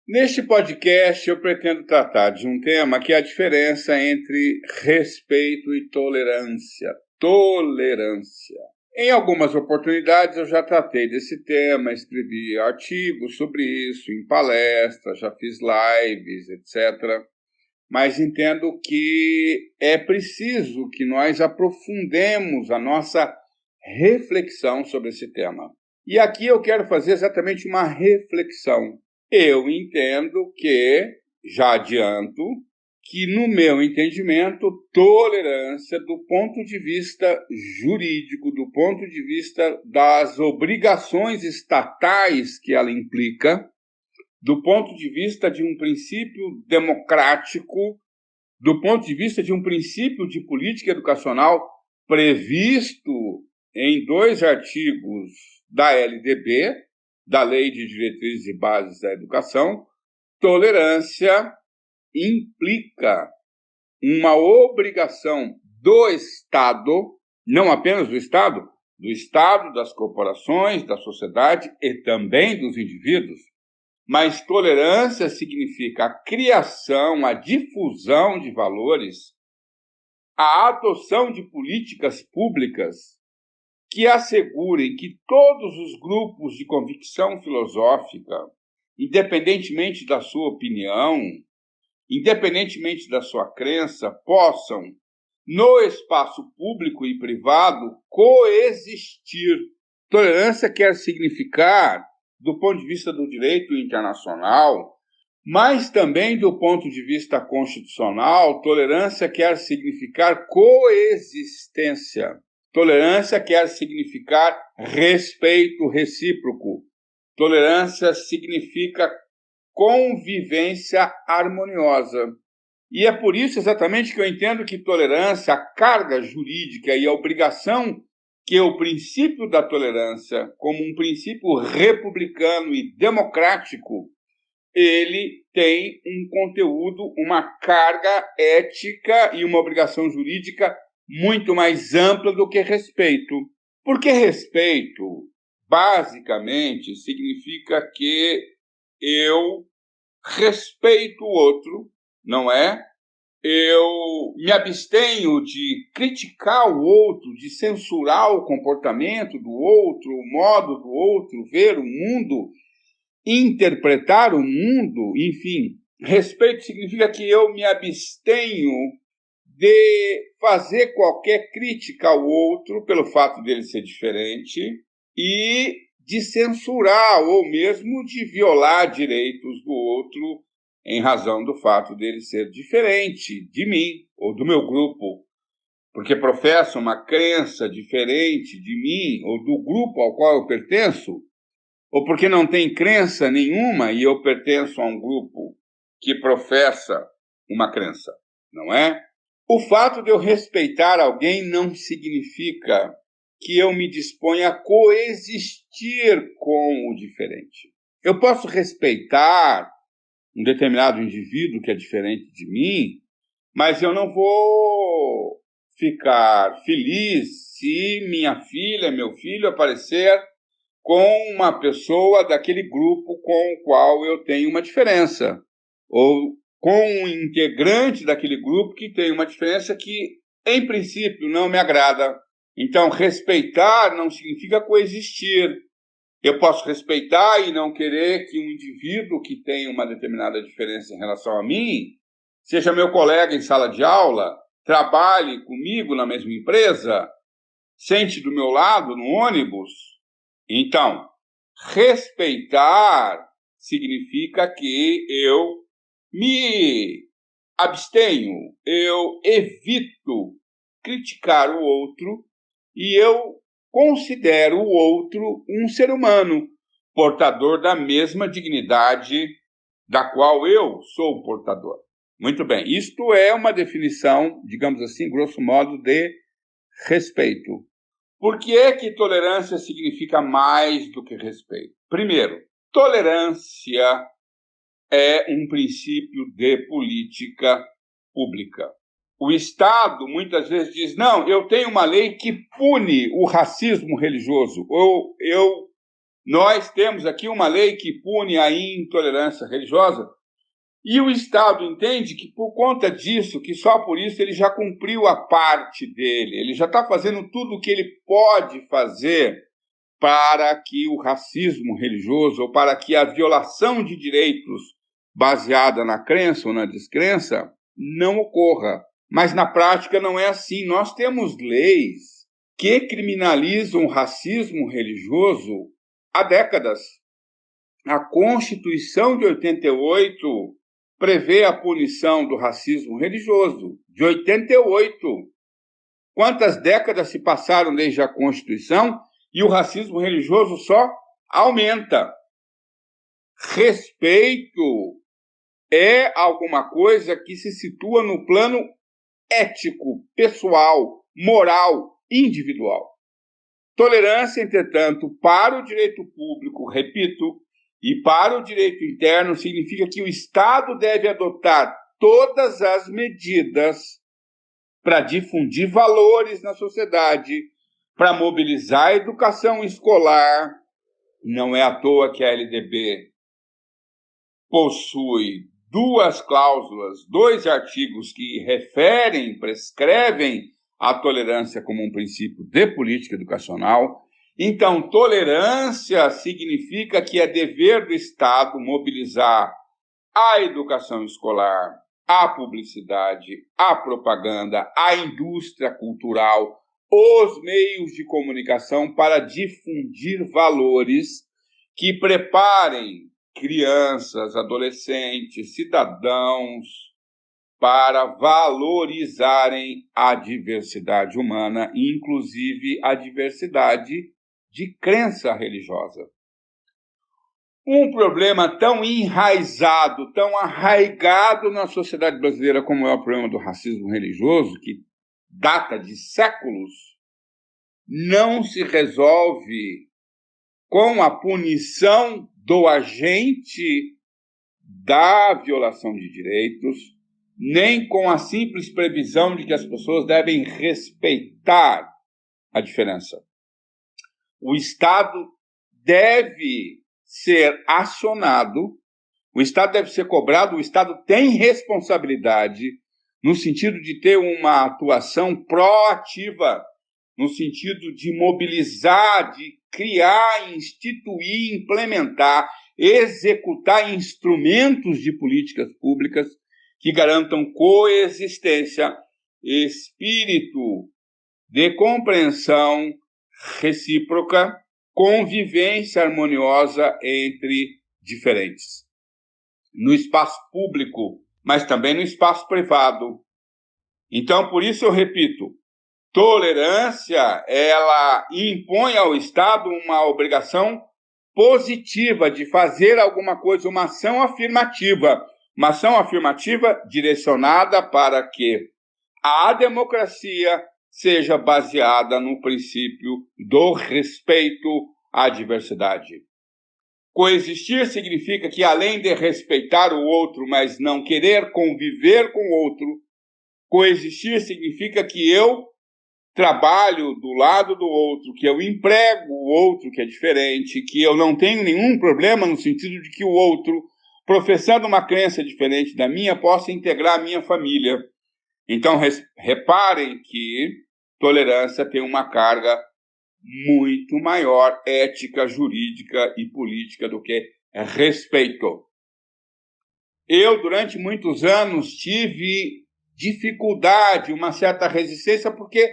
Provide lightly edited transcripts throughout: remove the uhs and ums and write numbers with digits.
Neste podcast, eu pretendo tratar de um tema que é a diferença entre respeito e tolerância. Tolerância. Em algumas oportunidades, eu já tratei desse tema, escrevi artigos sobre isso, em palestras, já fiz lives, etc. Mas entendo que é preciso que nós aprofundemos a nossa reflexão sobre esse tema. E aqui eu quero fazer exatamente uma reflexão. Eu entendo que, já adianto, que no meu entendimento, tolerância do ponto de vista jurídico, do ponto de vista das obrigações estatais que ela implica, do ponto de vista de um princípio democrático, do ponto de vista de um princípio de política educacional previsto em 2 artigos da LDB, da Lei de Diretrizes e Bases da Educação, tolerância implica uma obrigação do Estado, não apenas do Estado, das corporações, da sociedade e também dos indivíduos, mas tolerância significa a criação, a difusão de valores, a adoção de políticas públicas que assegurem que todos os grupos de convicção filosófica, independentemente da sua opinião, independentemente da sua crença, possam, no espaço público e privado, coexistir. Tolerância quer significar, do ponto de vista do direito internacional, mas também do ponto de vista constitucional, tolerância quer significar coexistência. Tolerância quer significar respeito recíproco. Tolerância significa convivência harmoniosa. E é por isso exatamente que eu entendo que tolerância, a carga jurídica e a obrigação que o princípio da tolerância, como um princípio republicano e democrático, ele tem um conteúdo, uma carga ética e uma obrigação jurídica muito mais ampla do que respeito. Porque respeito, basicamente, significa que eu respeito o outro, não é? Eu me abstenho de criticar o outro, de censurar o comportamento do outro, o modo do outro ver o mundo, interpretar o mundo, enfim. Respeito significa que eu me abstenho de fazer qualquer crítica ao outro pelo fato dele ser diferente e de censurar ou mesmo de violar direitos do outro em razão do fato dele ser diferente de mim ou do meu grupo, porque professa uma crença diferente de mim ou do grupo ao qual eu pertenço, ou porque não tem crença nenhuma e eu pertenço a um grupo que professa uma crença, não é? O fato de eu respeitar alguém não significa que eu me disponha a coexistir com o diferente. Eu posso respeitar um determinado indivíduo que é diferente de mim, mas eu não vou ficar feliz se minha filha, meu filho aparecer com uma pessoa daquele grupo com o qual eu tenho uma diferença, ou com um integrante daquele grupo que tem uma diferença que, em princípio, não me agrada. Então, respeitar não significa coexistir. Eu posso respeitar e não querer que um indivíduo que tem uma determinada diferença em relação a mim, seja meu colega em sala de aula, trabalhe comigo na mesma empresa, sente do meu lado no ônibus. Então, respeitar significa que eu me abstenho, eu evito criticar o outro e eu considero o outro um ser humano, portador da mesma dignidade da qual eu sou portador. Muito bem, isto é uma definição, digamos assim, grosso modo, de respeito. Por que é que tolerância significa mais do que respeito? Primeiro, tolerância é um princípio de política pública. O Estado muitas vezes diz, não, eu tenho uma lei que pune o racismo religioso, ou eu Nós temos aqui uma lei que pune a intolerância religiosa e o Estado entende que por conta disso, que só por isso ele já cumpriu a parte dele, ele já está fazendo tudo o que ele pode fazer para que o racismo religioso ou para que a violação de direitos baseada na crença ou na descrença não ocorra. Mas na prática não é assim. Nós temos leis que criminalizam o racismo religioso há décadas. A Constituição de 88 prevê a punição do racismo religioso, de 88. Quantas décadas se passaram desde a Constituição e o racismo religioso só aumenta? Respeito é alguma coisa que se situa no plano ético, pessoal, moral, individual. Tolerância, entretanto, para o direito público, repito, e para o direito interno, significa que o Estado deve adotar todas as medidas para difundir valores na sociedade, para mobilizar a educação escolar. Não é à toa que a LDB possui 2 cláusulas, 2 artigos que prescrevem a tolerância como um princípio de política educacional. Então, tolerância significa que é dever do Estado mobilizar a educação escolar, a publicidade, a propaganda, a indústria cultural, os meios de comunicação para difundir valores que preparem crianças, adolescentes, cidadãos para valorizarem a diversidade humana, inclusive a diversidade de crença religiosa. Um problema tão enraizado, tão arraigado na sociedade brasileira como é o problema do racismo religioso, que data de séculos, não se resolve com a punição do agente da violação de direitos, nem com a simples previsão de que as pessoas devem respeitar a diferença. O Estado deve ser acionado, o Estado deve ser cobrado, o Estado tem responsabilidade no sentido de ter uma atuação proativa, no sentido de mobilizar, de criar, instituir, implementar, executar instrumentos de políticas públicas que garantam coexistência, espírito de compreensão recíproca, convivência harmoniosa entre diferentes. No espaço público, mas também no espaço privado. Então, por isso eu repito, tolerância, ela impõe ao Estado uma obrigação positiva de fazer alguma coisa, uma ação afirmativa direcionada para que a democracia seja baseada no princípio do respeito à diversidade. Coexistir significa que, além de respeitar o outro, mas não querer conviver com o outro, coexistir significa que eu trabalho do lado do outro, que eu emprego o outro que é diferente, que eu não tenho nenhum problema no sentido de que o outro, professando uma crença diferente da minha, possa integrar a minha família. Então, reparem que tolerância tem uma carga muito maior ética, jurídica e política do que respeito. Eu, durante muitos anos, tive dificuldade, uma certa resistência, porque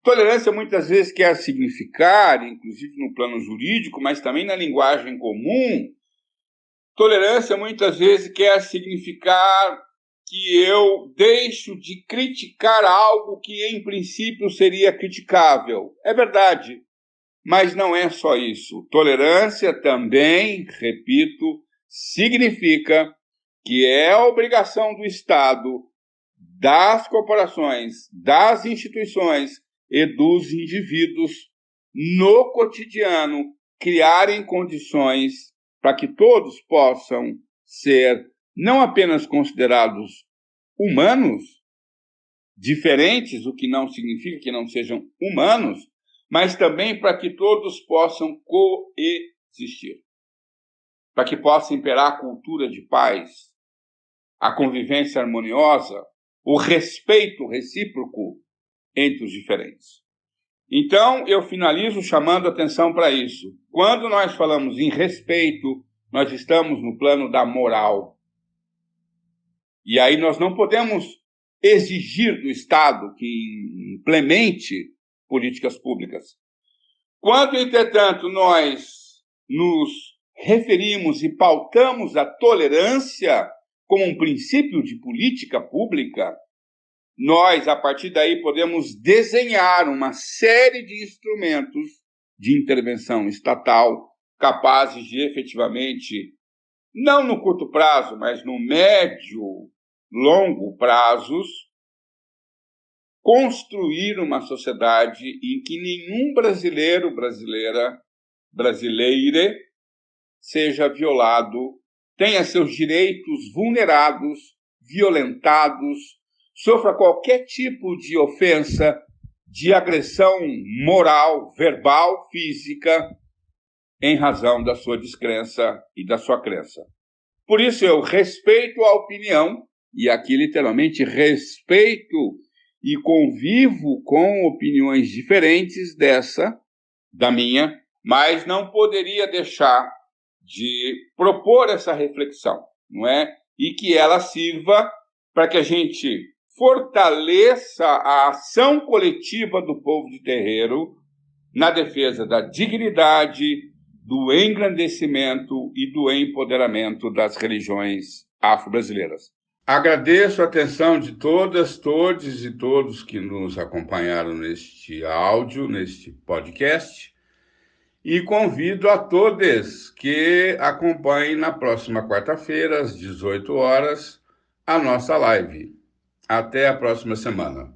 tolerância muitas vezes quer significar, inclusive no plano jurídico, mas também na linguagem comum, tolerância muitas vezes quer significar que eu deixo de criticar algo que, em princípio, seria criticável. É verdade, mas não é só isso. Tolerância também, repito, significa que é a obrigação do Estado, das corporações, das instituições e dos indivíduos, no cotidiano, criarem condições para que todos possam ser não apenas considerados humanos, diferentes, o que não significa que não sejam humanos, mas também para que todos possam existir. Para que possa imperar a cultura de paz, a convivência harmoniosa, o respeito recíproco entre os diferentes. Então, eu finalizo chamando atenção para isso. Quando nós falamos em respeito, nós estamos no plano da moral. E aí nós não podemos exigir do Estado que implemente políticas públicas. Quando, entretanto, nós nos referimos e pautamos a tolerância como um princípio de política pública, nós, a partir daí, podemos desenhar uma série de instrumentos de intervenção estatal capazes de, efetivamente, não no curto prazo, mas no médio, longo prazos, construir uma sociedade em que nenhum brasileiro, brasileira, seja violado, tenha seus direitos vulnerados, violentados, sofra qualquer tipo de ofensa, de agressão moral, verbal, física, em razão da sua descrença e da sua crença. Por isso eu respeito a opinião, e aqui literalmente respeito e convivo com opiniões diferentes da minha, mas não poderia deixar de propor essa reflexão, não é? E que ela sirva para que a gente fortaleça a ação coletiva do povo de terreiro na defesa da dignidade, do engrandecimento e do empoderamento das religiões afro-brasileiras. Agradeço a atenção de todas, todos e todos que nos acompanharam neste áudio, neste podcast, e convido a todos que acompanhem na próxima quarta-feira, às 18 horas, a nossa live. Até a próxima semana.